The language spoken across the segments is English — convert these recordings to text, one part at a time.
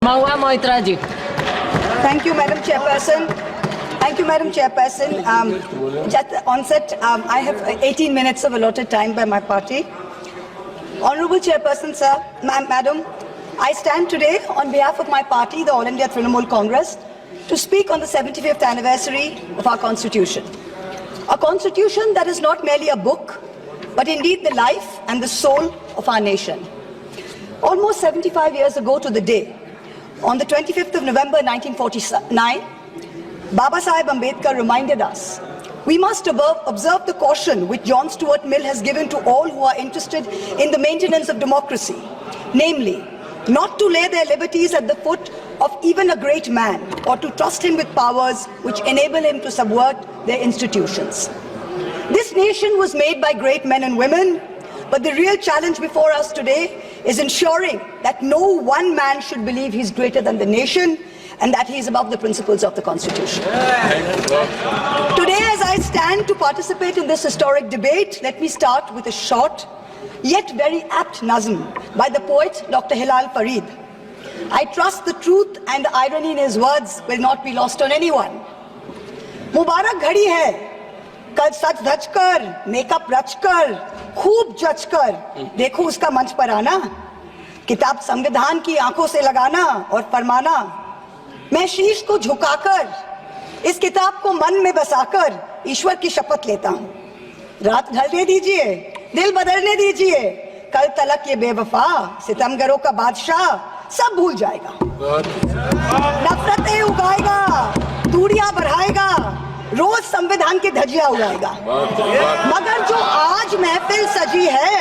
Mahua Moitra ji. Thank you, Madam Chairperson. Thank you, Madam Chairperson. Just at the onset, I have 18 minutes of allotted time by my party. Honorable Chairperson, sir, Madam, I stand today on behalf of my party, the All India Trinamool Congress, to speak on the 75th anniversary of our Constitution. A Constitution that is not merely a book, but indeed the life and the soul of our nation. Almost 75 years ago to the day, on the 25th of November 1949, Baba Saheb Ambedkar reminded us, we must observe the caution which John Stuart Mill has given to all who are interested in the maintenance of democracy, namely, not to lay their liberties at the foot of even a great man or to trust him with powers which enable him to subvert their institutions. This nation was made by great men and women, but the real challenge before us today is ensuring that no one man should believe he's greater than the nation and that he is above the principles of the Constitution. Today, as I stand to participate in this historic debate, let me start with a short, yet very apt nazm by the poet Dr. Hilal Farid. I trust the truth and the irony in his words will not be lost on anyone. Mubarak ghadi hai, कल सच धज कर, makeup रच कर, खूब जच कर, देखो उसका मंच पर आना, किताब संविधान की आंखों से लगाना और फरमाना, मैं शीश को झुकाकर, इस किताब को मन में बसाकर, ईश्वर की शपथ लेता हूँ। रात ढलने दीजिए, दिल बदलने दीजिए, कल तलक ये बेवफा, सितमगरों का बादशाह, सब भूल जाएगा। नफरतें उगाएगा, दूरियां बढ़ाएगा, रोज संविधान की धज्जियां उड़ाएगा। मगर जो आज महफिल सजी है,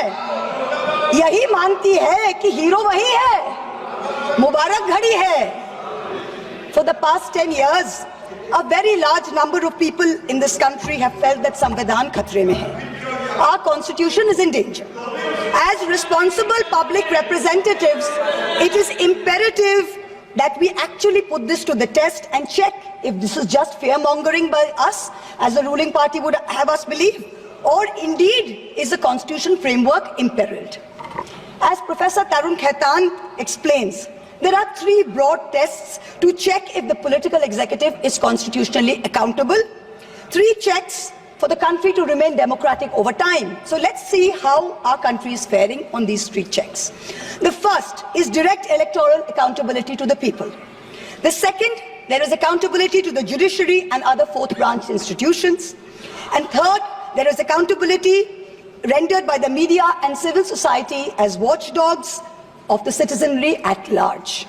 यही मानती है कि हीरो वही है, मुबारक घड़ी है। For the past 10 years, a very large number of people in this country have felt that संविधान खतरे में है. Our constitution is in danger. As responsible public representatives, it is imperative that we actually put this to the test and check if this is just fear-mongering by us, as the ruling party would have us believe, or indeed is the constitution framework imperiled. As Professor Tarun Khaitan explains, there are three broad tests to check if the political executive is constitutionally accountable. Three checks for the country to remain democratic over time. So let's see how our country is faring on these three checks. The first is direct electoral accountability to the people. The second, there is accountability to the judiciary and other fourth branch institutions. And third, there is accountability rendered by the media and civil society as watchdogs of the citizenry at large.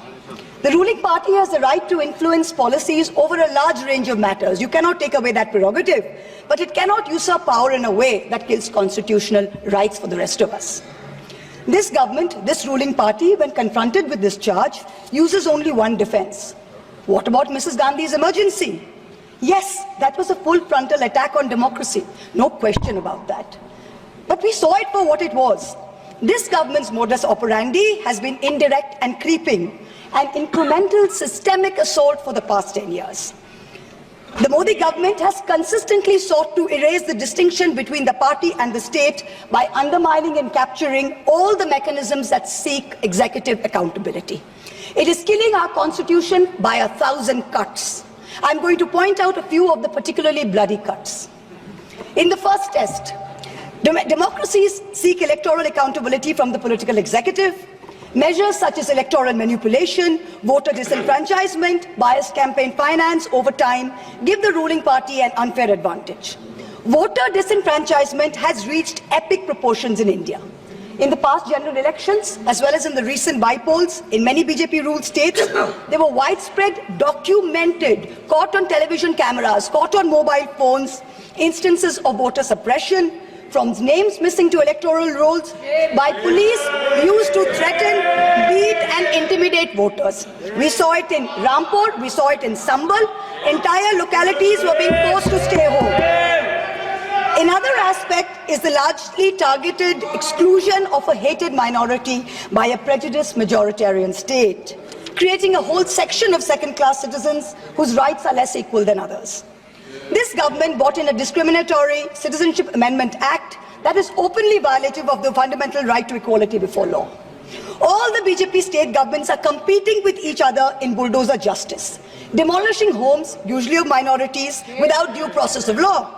The ruling party has the right to influence policies over a large range of matters. You cannot take away that prerogative, but it cannot usurp power in a way that kills constitutional rights for the rest of us. This government, this ruling party, when confronted with this charge, uses only one defense. What about Mrs. Gandhi's emergency? Yes, that was a full frontal attack on democracy. No question about that. But we saw it for what it was. This government's modus operandi has been indirect and creeping, an incremental systemic assault for the past 10 years. The Modi government has consistently sought to erase the distinction between the party and the state by undermining and capturing all the mechanisms that seek executive accountability. It is killing our constitution by 1,000 cuts. I'm going to point out a few of the particularly bloody cuts. In the first test, democracies seek electoral accountability from the political executive. Measures such as electoral manipulation, voter disenfranchisement, biased campaign finance over time give the ruling party an unfair advantage. Voter disenfranchisement has reached epic proportions in India. In the past general elections, as well as in the recent by-polls in many BJP-ruled states, there were widespread, documented, caught on television cameras, caught on mobile phones, instances of voter suppression, from names missing to electoral rolls, by police used to threaten, beat and intimidate voters. We saw it in Rampur, we saw it in Sambal. Entire localities were being forced to stay home. Another aspect is the largely targeted exclusion of a hated minority by a prejudiced majoritarian state, creating a whole section of second-class citizens whose rights are less equal than others. This government brought in a discriminatory Citizenship Amendment Act that is openly violative of the fundamental right to equality before law. All the BJP state governments are competing with each other in bulldozer justice, demolishing homes, usually of minorities, without due process of law.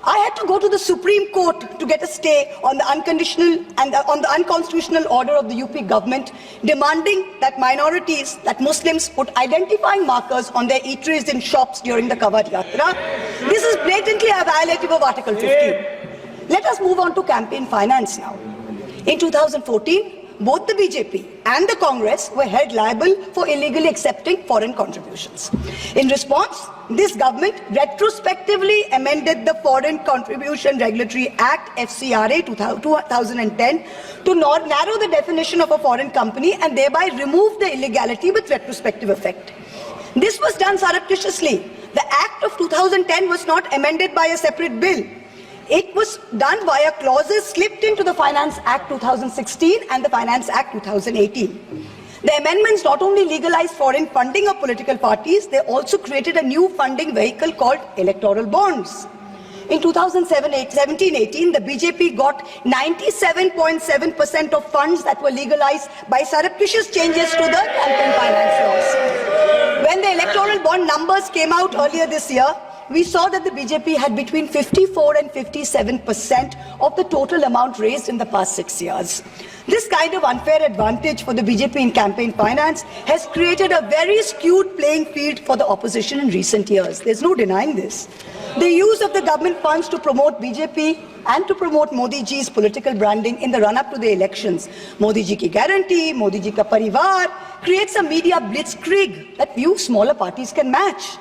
I had to go to the Supreme Court to get a stay on the unconditional and on the unconstitutional order of the UP government, demanding that minorities, that Muslims, put identifying markers on their eateries in shops during the Kawad Yatra. This is blatantly a violative of Article 15. Let us move on to campaign finance now. In 2014, both the BJP and the Congress were held liable for illegally accepting foreign contributions. In response, this government retrospectively amended the Foreign Contribution Regulatory Act FCRA 2010 to narrow the definition of a foreign company and thereby remove the illegality with retrospective effect. This was done surreptitiously. The Act of 2010 was not amended by a separate bill. It was done via clauses slipped into the Finance Act 2016 and the Finance Act 2018. The amendments not only legalized foreign funding of political parties, they also created a new funding vehicle called electoral bonds. In 2017-18, the BJP got 97.7% of funds that were legalized by surreptitious changes to the campaign finance laws. When the electoral bond numbers came out earlier this year, we saw that the BJP had between 54 and 57% of the total amount raised in the past 6 years. This kind of unfair advantage for the BJP in campaign finance has created a very skewed playing field for the opposition in recent years. There's no denying this. The use of the government funds to promote BJP and to promote Modi ji's political branding in the run-up to the elections, Modi ji ki guarantee, Modi ji ka parivar, creates a media blitzkrieg that few smaller parties can match.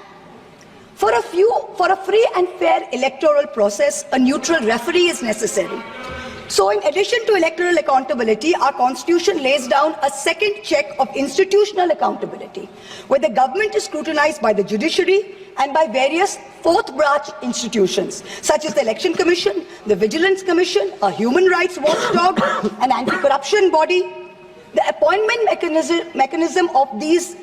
For a free and fair electoral process, a neutral referee is necessary. So in addition to electoral accountability, our constitution lays down a second check of institutional accountability, where the government is scrutinized by the judiciary and by various fourth branch institutions, such as the Election Commission, the Vigilance Commission, a human rights watchdog, an anti-corruption body. The appointment mechanism of these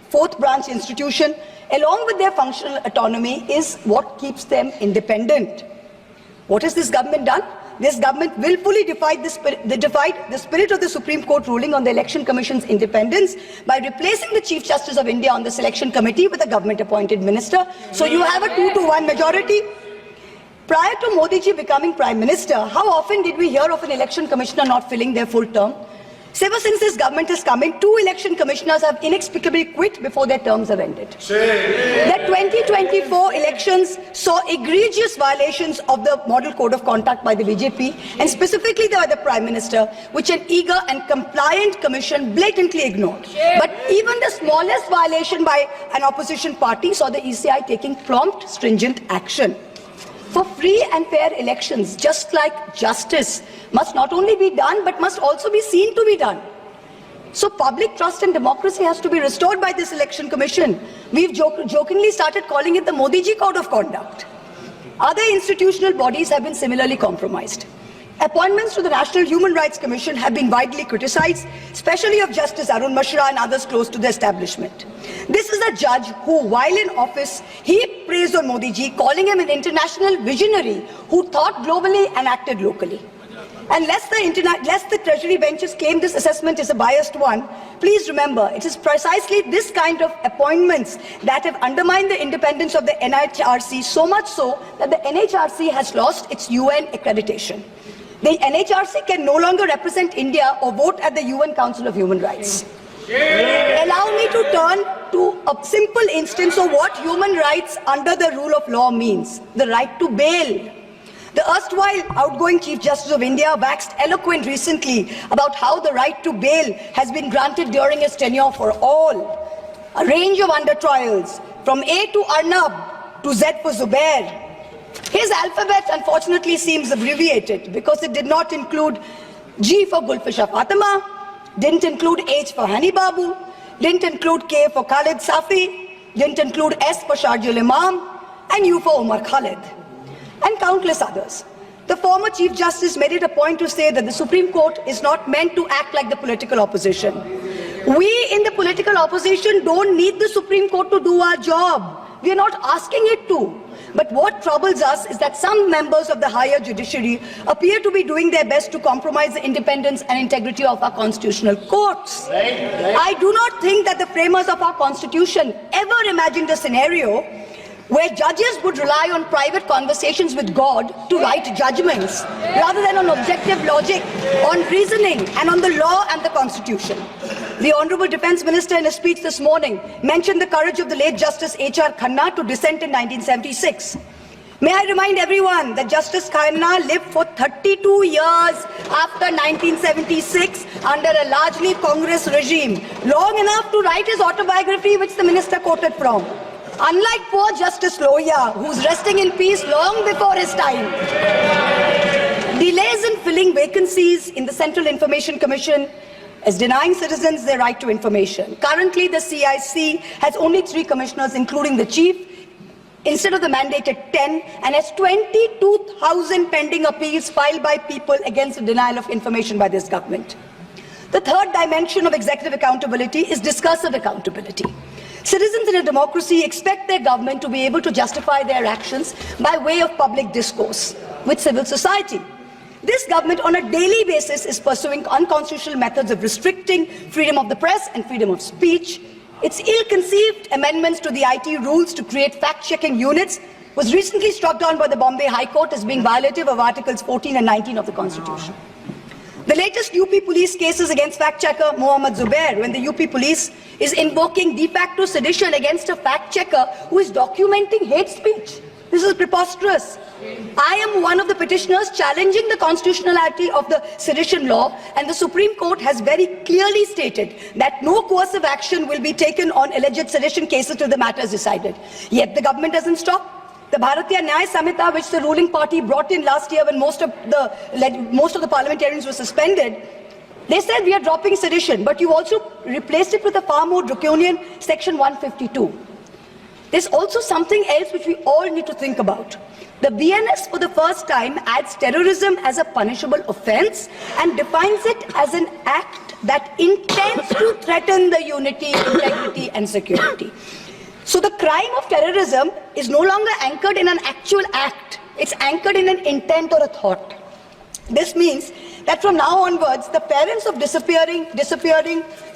fourth branch institutions, along with their functional autonomy, is what keeps them independent. What has this government done? This government willfully defied the spirit of the Supreme Court ruling on the Election Commission's independence by replacing the Chief Justice of India on the selection committee with a government-appointed minister. So you have a 2-to-1 majority. Prior to Modi ji becoming Prime Minister, how often did we hear of an election commissioner not filling their full term? Ever since this government has come in, 2 election commissioners have inexplicably quit before their terms have ended. The 2024 elections saw egregious violations of the Model Code of Conduct by the BJP, and specifically by the Prime Minister, which an eager and compliant commission blatantly ignored. But even the smallest violation by an opposition party saw the ECI taking prompt, stringent action. For free and fair elections, just like justice, must not only be done, but must also be seen to be done. So public trust in democracy has to be restored by this election commission. We've jokingly started calling it the Modi ji Code of Conduct. Other institutional bodies have been similarly compromised. Appointments to the National Human Rights Commission have been widely criticized, especially of Justice Arun Mishra and others close to the establishment. This is a judge who, while in office, he praised on Modi ji, calling him an international visionary who thought globally and acted locally. And lest the Treasury benches claim this assessment is a biased one, please remember, it is precisely this kind of appointments that have undermined the independence of the NHRC, so much so that the NHRC has lost its UN accreditation. The NHRC can no longer represent India or vote at the UN Council of Human Rights. Allow me to turn to a simple instance of what human rights under the rule of law means, the right to bail. The erstwhile outgoing Chief Justice of India waxed eloquent recently about how the right to bail has been granted during his tenure for all. A range of under trials, from A to Arnab to Z for Zubair. His alphabet unfortunately seems abbreviated because it did not include G for Gulfisha Fatima, didn't include H for Hani Babu, didn't include K for Khalid Safi, didn't include S for Sharjul Imam, and U for Umar Khalid, and countless others. The former Chief Justice made it a point to say that the Supreme Court is not meant to act like the political opposition. We in the political opposition don't need the Supreme Court to do our job. We are not asking it to. But what troubles us is that some members of the higher judiciary appear to be doing their best to compromise the independence and integrity of our constitutional courts. I do not think that the framers of our constitution ever imagined a scenario where judges would rely on private conversations with God to write judgments, rather than on objective logic, on reasoning, and on the law and the Constitution. The Honourable Defence Minister, in a speech this morning, mentioned the courage of the late Justice H.R. Khanna to dissent in 1976. May I remind everyone that Justice Khanna lived for 32 years after 1976 under a largely Congress regime, long enough to write his autobiography, which the minister quoted from. Unlike poor Justice Lohia, who's resting in peace long before his time. Delays in filling vacancies in the Central Information Commission is denying citizens their right to information. Currently, the CIC has only 3 commissioners, including the chief, instead of the mandated 10, and has 22,000 pending appeals filed by people against the denial of information by this government. The third dimension of executive accountability is discursive accountability. Citizens in a democracy expect their government to be able to justify their actions by way of public discourse with civil society. This government on a daily basis is pursuing unconstitutional methods of restricting freedom of the press and freedom of speech. Its ill-conceived amendments to the IT rules to create fact-checking units was recently struck down by the Bombay High Court as being violative of Articles 14 and 19 of the Constitution. The latest UP police cases against fact-checker Mohammad Zubair, when the UP police is invoking de facto sedition against a fact-checker who is documenting hate speech. This is preposterous. I am one of the petitioners challenging the constitutionality of the sedition law, and the Supreme Court has very clearly stated that no coercive action will be taken on alleged sedition cases till the matter is decided. Yet the government doesn't stop. The Bharatiya Nyaya Samhita, which the ruling party brought in last year when most of the parliamentarians were suspended, they said we are dropping sedition, but you also replaced it with a far more draconian Section 152. There's also something else which we all need to think about. The BNS for the first time adds terrorism as a punishable offence and defines it as an act that intends to threaten the unity, integrity and security. So the crime of terrorism is no longer anchored in an actual act. It's anchored in an intent or a thought. This means that from now onwards, the parents of disappearing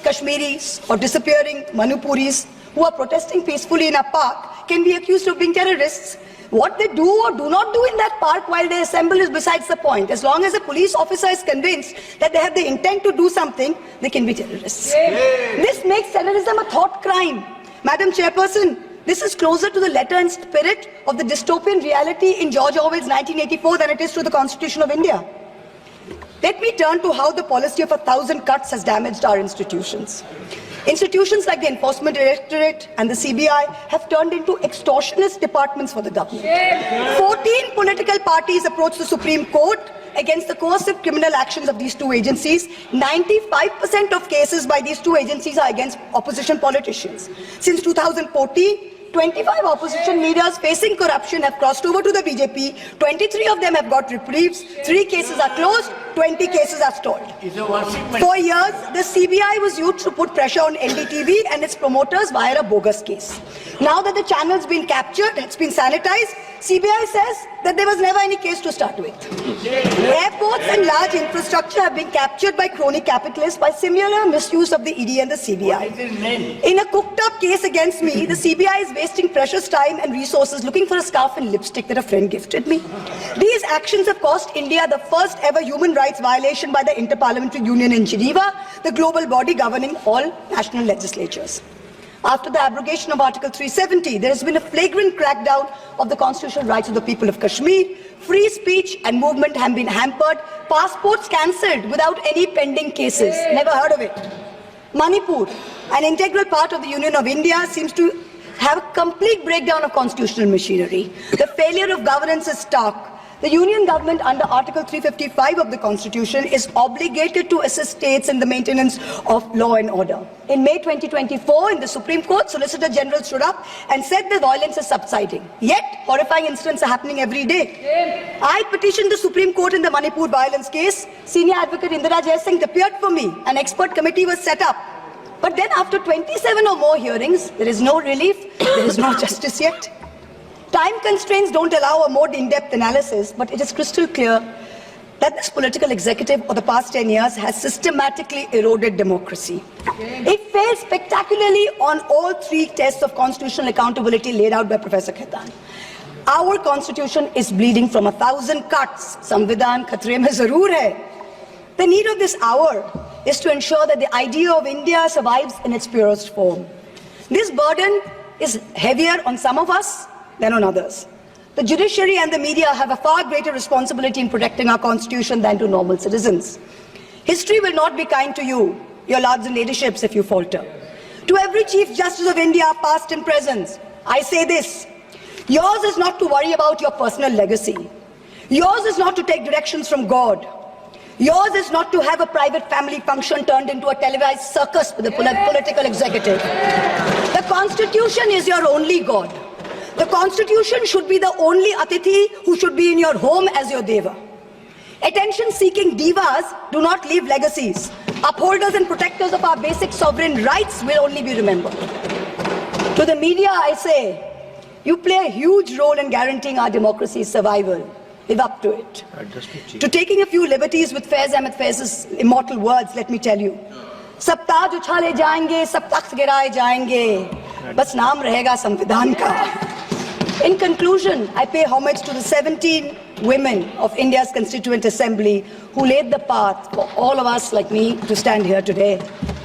Kashmiris or disappearing Manipuris who are protesting peacefully in a park can be accused of being terrorists. What they do or do not do in that park while they assemble is besides the point. As long as a police officer is convinced that they have the intent to do something, they can be terrorists. This makes terrorism a thought crime. Madam Chairperson, this is closer to the letter and spirit of the dystopian reality in George Orwell's 1984 than it is to the Constitution of India. Let me turn to how the policy of 1,000 cuts has damaged our institutions. Institutions like the Enforcement Directorate and the CBI have turned into extortionist departments for the government. 14 political parties approached the Supreme Court against the coercive criminal actions of these two agencies. 95% of cases by these two agencies are against opposition politicians. Since 2014, 25 opposition leaders facing corruption have crossed over to the BJP. 23 of them have got reprieves. 3 cases are closed. 20 cases are stalled. For years, the CBI was used to put pressure on NDTV and its promoters via a bogus case. Now that the channel's been captured, it's been sanitized, CBI says that there was never any case to start with. Airports and large infrastructure have been captured by crony capitalists by similar misuse of the ED and the CBI. In a cooked-up case against me, the CBI is wasting precious time and resources looking for a scarf and lipstick that a friend gifted me. These actions have cost India the first ever human rights violation by the Interparliamentary Union in Geneva, the global body governing all national legislatures. After the abrogation of Article 370, there has been a flagrant crackdown of the constitutional rights of the people of Kashmir. Free speech and movement have been hampered. Passports cancelled without any pending cases. Never heard of it. Manipur, an integral part of the Union of India, seems to have a complete breakdown of constitutional machinery. The failure of governance is stark. The Union government under Article 355 of the Constitution is obligated to assist states in the maintenance of law and order. In May 2024, in the Supreme Court, Solicitor General stood up and said the violence is subsiding. Yet, horrifying incidents are happening every day. I petitioned the Supreme Court in the Manipur violence case. Senior Advocate Indira Jaisingh appeared for me. An expert committee was set up. But then after 27 or more hearings, there is no relief, there is no justice yet. Time constraints don't allow a more in-depth analysis, but it is crystal clear that this political executive of the past 10 years has systematically eroded democracy. It failed spectacularly on all three tests of constitutional accountability laid out by Professor Khaitan. Our constitution is bleeding from 1,000 cuts. Samvidhan khatre mein zarur hai. The need of this hour is to ensure that the idea of India survives in its purest form. This burden is heavier on some of us than on others. The judiciary and the media have a far greater responsibility in protecting our constitution than do normal citizens. History will not be kind to you, your lords and ladyships, if you falter. To every Chief Justice of India, past and present, I say this: yours is not to worry about your personal legacy. Yours is not to take directions from God. Yours is not to have a private family function turned into a televised circus with a political executive. The Constitution is your only God. The Constitution should be the only Atithi who should be in your home as your Deva. Attention-seeking divas do not leave legacies. Upholders and protectors of our basic sovereign rights will only be remembered. To the media, I say, you play a huge role in guaranteeing our democracy's survival. Live up to it. To taking a few liberties with Faiz Ahmed Faiz's immortal words, let me tell you. सब ताज उछाले जाएंगे, सब तख्त गिराए जाएंगे, बस नाम रहेगा संविधान का. In conclusion, I pay homage to the 17 women of India's Constituent Assembly who laid the path for all of us like me to stand here today.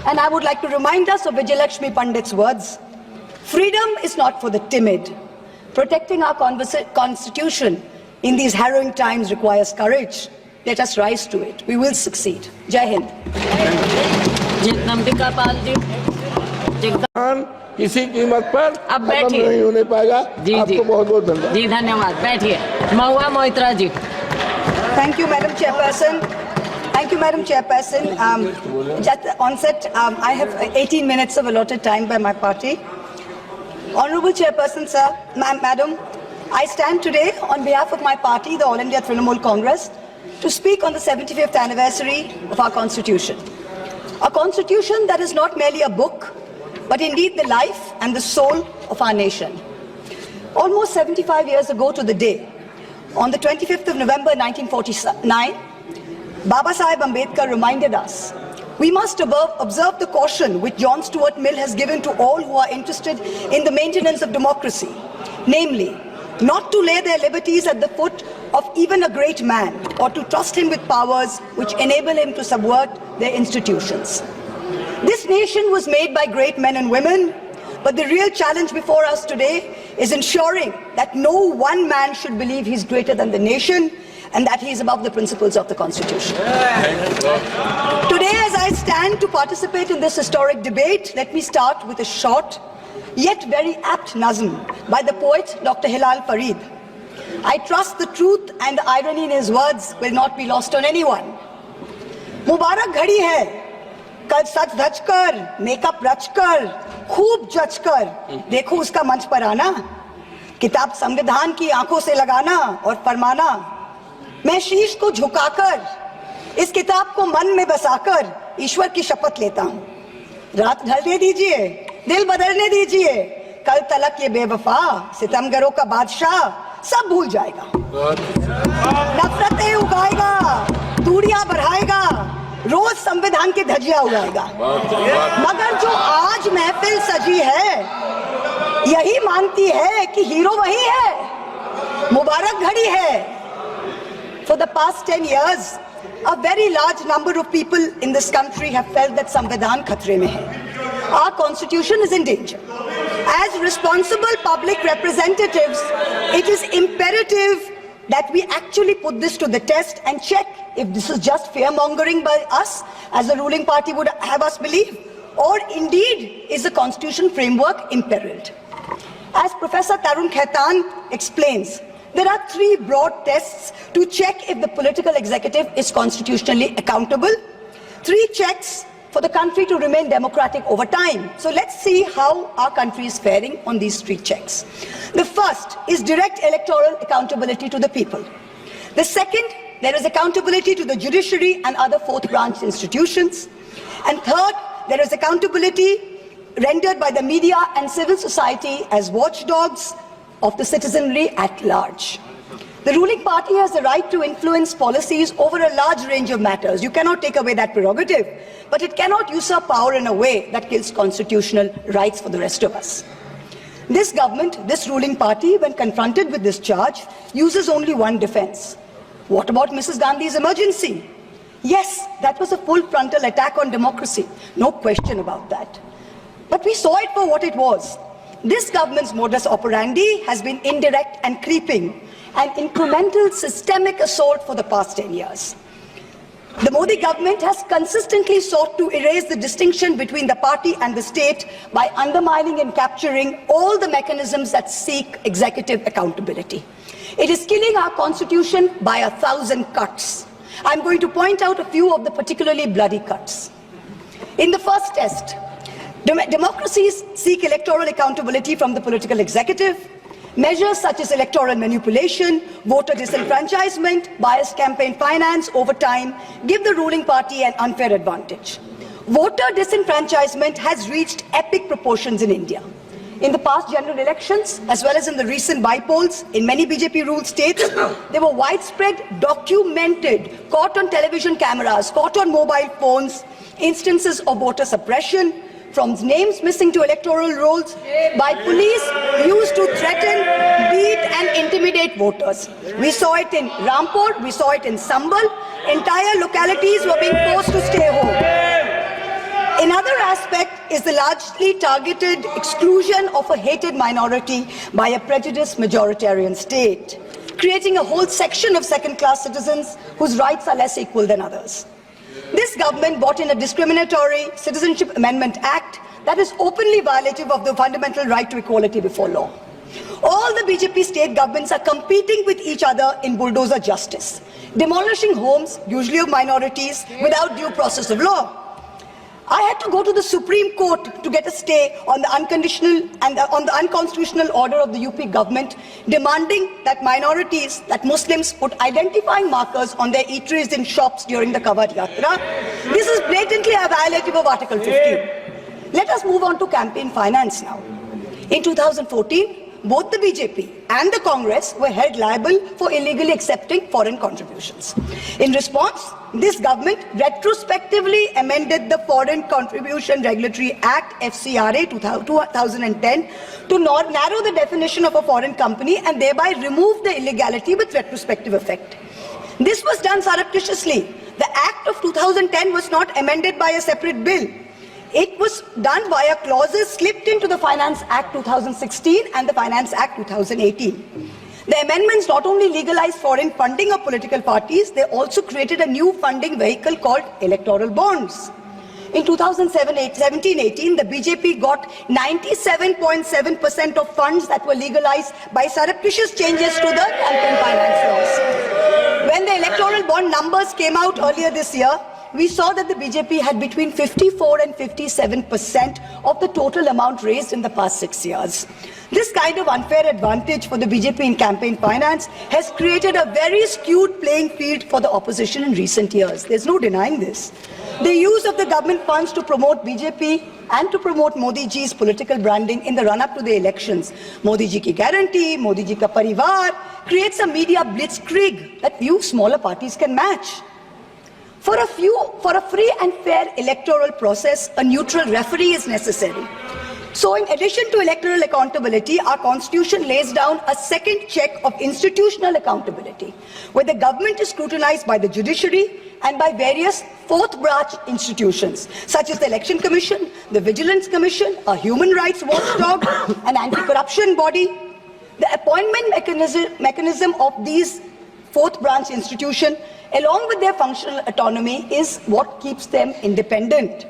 And I would like to remind us of Vijayalakshmi Pandit's words. Freedom is not for the timid. Protecting our constitution in these harrowing times requires courage. Let us rise to it. We will succeed. Jai Hind. किसी कीमत पर अब खत्म नहीं होने पाएगा. आपको बहुत बहुत धन्यवाद. जी धन्यवाद. बैठिए. महुआ मोइत्रा जी. Thank you, Madam Chairperson. Thank you, Madam Chairperson. Just at the onset, I have 18 minutes of allotted time by my party. Honorable Chairperson, sir, Madam, I stand today on behalf of my party, the All India Trinamool Congress, to speak on the 75th anniversary of our Constitution. A Constitution that is not merely a book, but indeed the life and the soul of our nation. Almost 75 years ago to the day, on the 25th of November 1949, Baba Saheb Ambedkar reminded us, we must observe the caution which John Stuart Mill has given to all who are interested in the maintenance of democracy, namely, not to lay their liberties at the foot of even a great man, or to trust him with powers which enable him to subvert their institutions. This nation was made by great men and women, but the real challenge before us today is ensuring that no one man should believe he's greater than the nation and that he is above the principles of the Constitution. Today, as I stand to participate in this historic debate, let me start with a short, yet very apt nazm by the poet Dr. Hilal Farid. I trust the truth and the irony in his words will not be lost on anyone. Mubarak ghadi hai. कल सच धज कर, makeup रच कर, खूब जच कर, देखो उसका मंच पर आना, किताब संविधान की आंखों से लगाना और फरमाना, मैं शीश को झुकाकर, इस किताब को मन में बसाकर ईश्वर की शपथ लेता हूँ. रात ढलने दीजिए, दिल बदलने दीजिए, कल तलक ये बेवफा, सितमगरों का बादशाह सब भूल जाएगा. नफरतें उगाएगा, दूरियां बढ़ाएगा, रोज संविधान की धज्जियां उड़ाएगा. मगर जो आज महफिल सजी है, यही मानती है कि हीरो वही है. मुबारक घड़ी है. For the past 10 years, a very large number of people in this country have felt that Samvidhan khatre mein hai. Our constitution is in danger. As responsible public representatives, it is imperative that we actually put this to the test and check if this is just fear-mongering by us, as the ruling party would have us believe, or indeed is the constitution framework imperiled. As Professor Tarun Khaitan explains, there are three broad tests to check if the political executive is constitutionally accountable. Three checks for the country to remain democratic over time. So let's see how our country is faring on these three checks. The first is direct electoral accountability to the people. The second, there is accountability to the judiciary and other fourth branch institutions. And third, there is accountability rendered by the media and civil society as watchdogs of the citizenry at large. The ruling party has the right to influence policies over a large range of matters. You cannot take away that prerogative, but it cannot usurp power in a way that kills constitutional rights for the rest of us. This government, this ruling party, when confronted with this charge, uses only one defense. What about Mrs. Gandhi's emergency? Yes, that was a full frontal attack on democracy. No question about that. But we saw it for what it was. This government's modus operandi has been indirect and creeping, an incremental systemic assault for the past 10 years. The Modi government has consistently sought to erase the distinction between the party and the state by undermining and capturing all the mechanisms that seek executive accountability. It is killing our constitution by 1,000 cuts. I'm going to point out a few of the particularly bloody cuts. In the first test, democracies seek electoral accountability from the political executive. Measures such as electoral manipulation, voter disenfranchisement, biased campaign finance over time give the ruling party an unfair advantage. Voter disenfranchisement has reached epic proportions in India. In the past general elections, as well as in the recent by-polls, in many BJP-ruled states, there were widespread, documented, caught on television cameras, caught on mobile phones, instances of voter suppression, from names missing to electoral rolls, by police used to threaten, beat and intimidate voters. We saw it in Rampur, we saw it in Sambal. Entire localities were being forced to stay home. Another aspect is the largely targeted exclusion of a hated minority by a prejudiced majoritarian state, creating a whole section of second-class citizens whose rights are less equal than others. This government brought in a discriminatory Citizenship Amendment Act that is openly violative of the fundamental right to equality before law. All the BJP state governments are competing with each other in bulldozer justice, demolishing homes, usually of minorities, without due process of law. I had to go to the Supreme Court to get a stay on the unconditional and on the unconstitutional order of the UP government, demanding that minorities, that Muslims, put identifying markers on their eateries in shops during the Kawad Yatra. This is blatantly a violative of Article 15. Let us move on to campaign finance now. In 2014, both the BJP and the Congress were held liable for illegally accepting foreign contributions. In response, this government retrospectively amended the Foreign Contribution Regulatory Act, FCRA 2010, to narrow the definition of a foreign company and thereby remove the illegality with retrospective effect. This was done surreptitiously. The Act of 2010 was not amended by a separate bill. It was done via clauses slipped into the Finance Act 2016 and the Finance Act 2018. The amendments not only legalized foreign funding of political parties, they also created a new funding vehicle called electoral bonds. In 2017-18, the BJP got 97.7% of funds that were legalized by surreptitious changes to the campaign finance laws. When the electoral bond numbers came out earlier this year, we saw that the BJP had between 54 and 57% of the total amount raised in the past 6 years. This kind of unfair advantage for the BJP in campaign finance has created a very skewed playing field for the opposition in recent years. There's no denying this. The use of the government funds to promote BJP and to promote Modi ji's political branding in the run-up to the elections, Modi ji ki guarantee, Modi ji ka parivar, creates a media blitzkrieg that few smaller parties can match. For a free and fair electoral process, a neutral referee is necessary. So in addition to electoral accountability, our constitution lays down a second check of institutional accountability, where the government is scrutinized by the judiciary and by various fourth branch institutions, such as the Election Commission, the Vigilance Commission, a human rights watchdog, an anti-corruption body. The appointment mechanism of these fourth branch institutions, along with their functional autonomy, is what keeps them independent.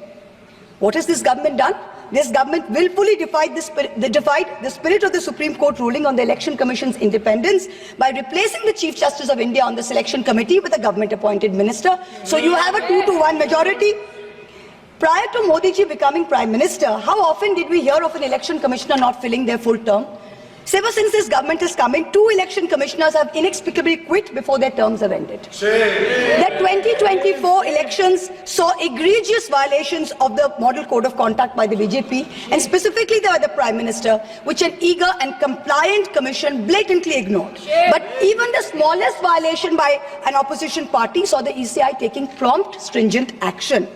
What has this government done? This government willfully defied the spirit of the Supreme Court ruling on the Election Commission's independence by replacing the Chief Justice of India on the selection committee with a government-appointed minister. So you have a 2-to-1 majority. Prior to Modi ji becoming Prime Minister, how often did we hear of an election commissioner not filling their full term? Ever since this government is coming, 2 election commissioners have inexplicably quit before their terms have ended. The 2024 elections saw egregious violations of the Model Code of Conduct by the BJP, and specifically by the Prime Minister, which an eager and compliant commission blatantly ignored. But even the smallest violation by an opposition party saw the ECI taking prompt, stringent action.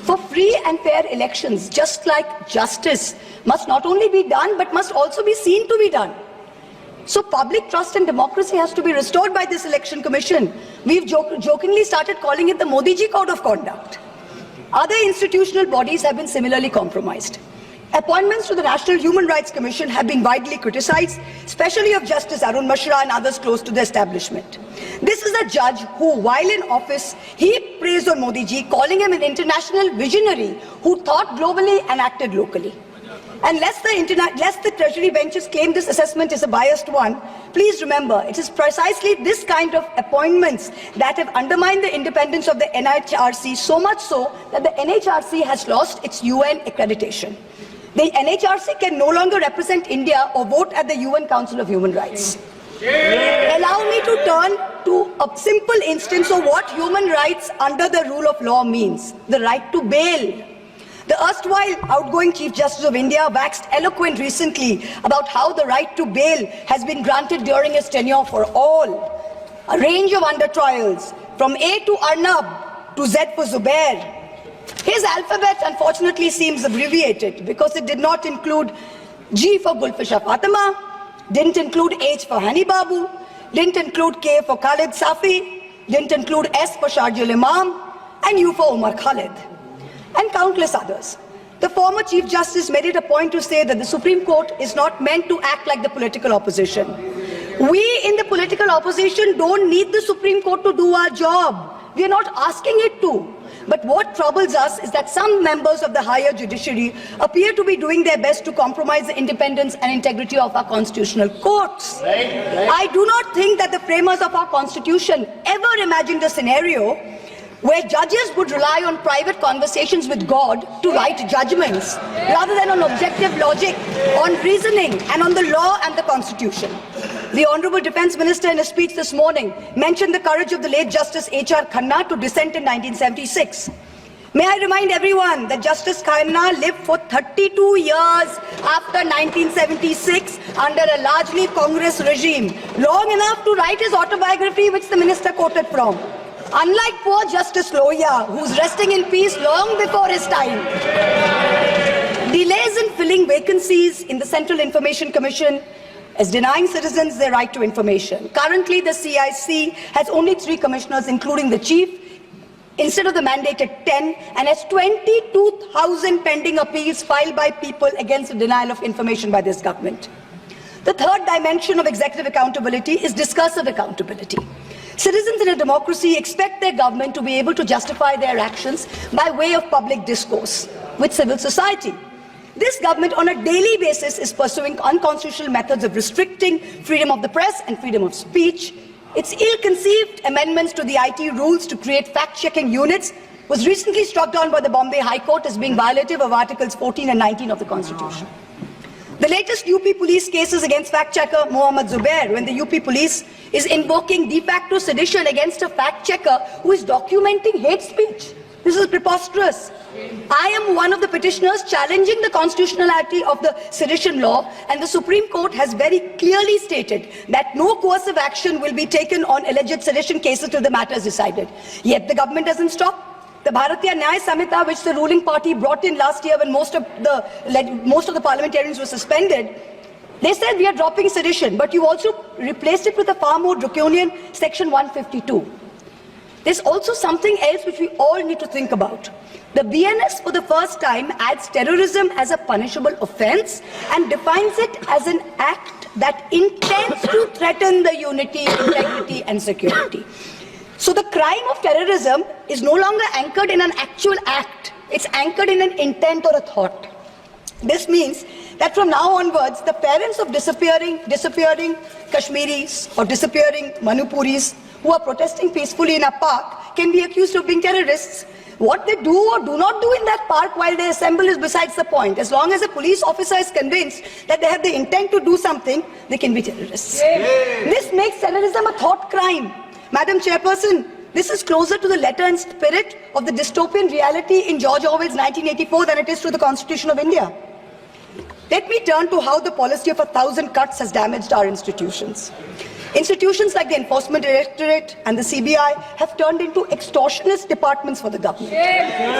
For free and fair elections, just like justice must not only be done, but must also be seen to be done. So public trust and democracy has to be restored by this election commission. We've jokingly started calling it the Modi Ji Code of Conduct. Other institutional bodies have been similarly compromised. Appointments to the National Human Rights Commission have been widely criticized, especially of Justice Arun Mishra and others close to the establishment. This is a judge who, while in office, heaped praise on Modi ji, calling him an international visionary who thought globally and acted locally. And lest the Treasury benches claim this assessment is a biased one, please remember, it is precisely this kind of appointments that have undermined the independence of the NHRC, so much so that the NHRC has lost its UN accreditation. The NHRC can no longer represent India or vote at the UN Council of Human Rights. Allow me to turn to a simple instance of what human rights under the rule of law means, the right to bail. The erstwhile outgoing Chief Justice of India waxed eloquent recently about how the right to bail has been granted during his tenure for all. A range of under trials, from A to Arnab to Z for Zubair. His alphabet unfortunately seems abbreviated because it did not include G for Gulfisha Fatima, didn't include H for Hani Babu, didn't include K for Khalid Safi, didn't include S for Sharjul Imam, and U for Umar Khalid, and countless others. The former Chief Justice made it a point to say that the Supreme Court is not meant to act like the political opposition. We in the political opposition don't need the Supreme Court to do our job. We are not asking it to. But what troubles us is that some members of the higher judiciary appear to be doing their best to compromise the independence and integrity of our constitutional courts. I do not think that the framers of our constitution ever imagined a scenario where judges would rely on private conversations with God to write judgments, rather than on objective logic, on reasoning, and on the law and the Constitution. The Honorable Defence Minister in a speech this morning mentioned the courage of the late Justice H.R. Khanna to dissent in 1976. May I remind everyone that Justice Khanna lived for 32 years after 1976 under a largely Congress regime, long enough to write his autobiography, which the minister quoted from. Unlike poor Justice Lohia, who's resting in peace long before his time. Delays in filling vacancies in the Central Information Commission is denying citizens their right to information. Currently, the CIC has only 3 commissioners, including the chief, instead of the mandated 10, and has 22,000 pending appeals filed by people against the denial of information by this government. The third dimension of executive accountability is discursive accountability. Citizens in a democracy expect their government to be able to justify their actions by way of public discourse with civil society. This government on a daily basis is pursuing unconstitutional methods of restricting freedom of the press and freedom of speech. Its ill-conceived amendments to the IT rules to create fact-checking units was recently struck down by the Bombay High Court as being violative of Articles 14 and 19 of the Constitution. The latest UP police cases against fact-checker Mohammad Zubair, when the UP police is invoking de facto sedition against a fact-checker who is documenting hate speech. This is preposterous. I am one of the petitioners challenging the constitutionality of the sedition law, and the Supreme Court has very clearly stated that no coercive action will be taken on alleged sedition cases till the matter is decided. Yet the government doesn't stop. The Bharatiya Nyaya Samhita, which the ruling party brought in last year when most of the parliamentarians were suspended, they said we are dropping sedition, but you also replaced it with a far more draconian Section 152. There's also something else which we all need to think about. The BNS for the first time adds terrorism as a punishable offence and defines it as an act that intends to threaten the unity, integrity and security. So the crime of terrorism is no longer anchored in an actual act. It's anchored in an intent or a thought. This means that from now onwards, the parents of disappearing Kashmiris or disappearing Manipuris who are protesting peacefully in a park can be accused of being terrorists. What they do or do not do in that park while they assemble is besides the point. As long as a police officer is convinced that they have the intent to do something, they can be terrorists. This makes terrorism a thought crime. Madam Chairperson, this is closer to the letter and spirit of the dystopian reality in George Orwell's 1984 than it is to the Constitution of India. Let me turn to how the policy of 1,000 cuts has damaged our institutions. Institutions like the Enforcement Directorate and the CBI have turned into extortionist departments for the government.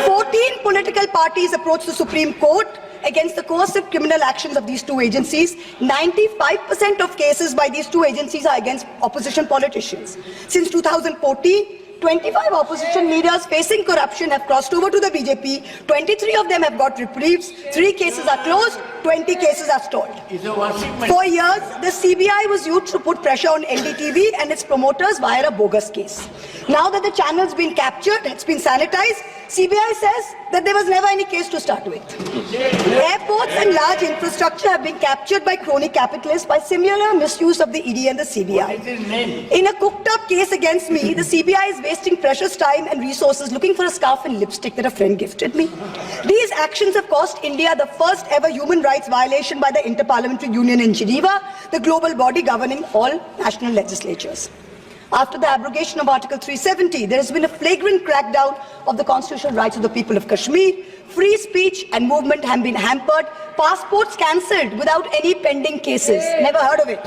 14 political parties approached the Supreme Court against the coercive criminal actions of these two agencies. 95% of cases by these two agencies are against opposition politicians. Since 2014, 25 opposition leaders facing corruption have crossed over to the BJP. 23 of them have got reprieves. 3 cases are closed. 20 cases are stalled. For years, the CBI was used to put pressure on NDTV and its promoters via a bogus case. Now that the channel's been captured, it's been sanitized, CBI says that there was never any case to start with. Airports and large infrastructure have been captured by crony capitalists by similar misuse of the ED and the CBI. In a cooked-up case against me, the CBI is wasting precious time and resources looking for a scarf and lipstick that a friend gifted me. These actions have cost India the first ever human rights violation by the Interparliamentary Union in Geneva, the global body governing all national legislatures. After the abrogation of Article 370, there has been a flagrant crackdown of the constitutional rights of the people of Kashmir. Free speech and movement have been hampered. Passports cancelled without any pending cases. Never heard of it.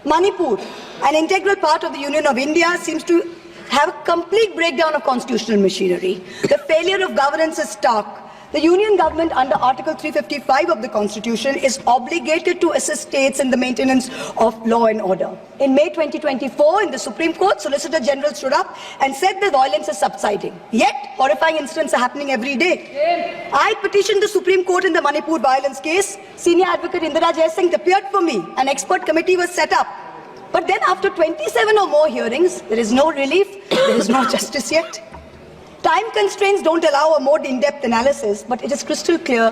Manipur, an integral part of the Union of India, seems to have a complete breakdown of constitutional machinery. The failure of governance is stark. The Union government under Article 355 of the Constitution is obligated to assist states in the maintenance of law and order. In May 2024, in the Supreme Court, Solicitor General stood up and said the violence is subsiding. Yet, horrifying incidents are happening every day. I petitioned the Supreme Court in the Manipur violence case. Senior Advocate Indira Jaisingh appeared for me. An expert committee was set up. But then after 27 or more hearings, there is no relief, there is no justice yet. Time constraints don't allow a more in-depth analysis, but it is crystal clear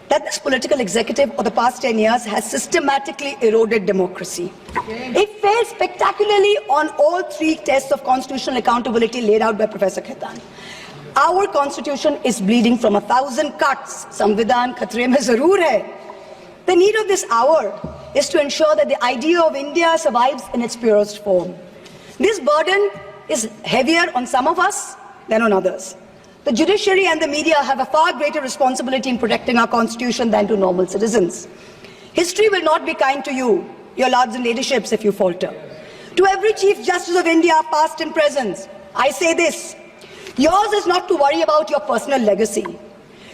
that this political executive over the past 10 years has systematically eroded democracy. It failed spectacularly on all 3 tests of constitutional accountability laid out by Professor Khaitan. Our constitution is bleeding from 1,000 cuts. Samvidhan khatre mein zarur hai. The need of this hour is to ensure that the idea of India survives in its purest form. This burden is heavier on some of us than on others. The judiciary and the media have a far greater responsibility in protecting our constitution than to normal citizens. History will not be kind to you, your lords and ladyships, if you falter. To every Chief Justice of India, past and present, I say this: yours is not to worry about your personal legacy.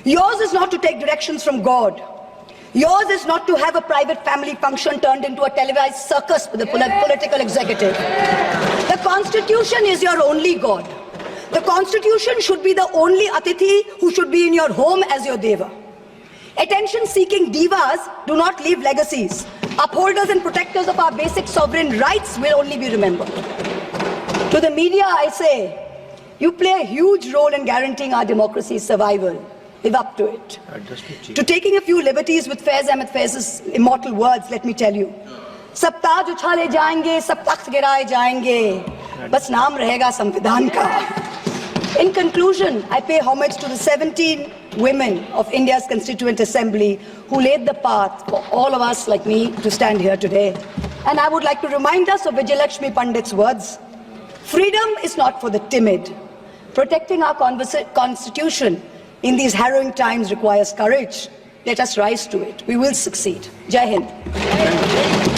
Yours is not to take directions from God. Yours is not to have a private family function turned into a televised circus with a political executive. The Constitution is your only God. The Constitution should be the only Atithi who should be in your home as your Deva. Attention-seeking divas do not leave legacies. Upholders and protectors of our basic sovereign rights will only be remembered. To the media, I say, you play a huge role in guaranteeing our democracy's survival. Live up to it. To taking a few liberties with Faiz Ahmed Faiz's immortal words, let me tell you. सब ताज उछाले जाएंगे, सब तख्त गिराए जाएंगे, बस नाम रहेगा संविधान का. In conclusion, I pay homage to the 17 women of India's Constituent Assembly who laid the path for all of us like me to stand here today. And I would like to remind us of Vijayalakshmi Pandit's words. Freedom is not for the timid. Protecting our constitution in these harrowing times requires courage. Let us rise to it. We will succeed. Jai Hind.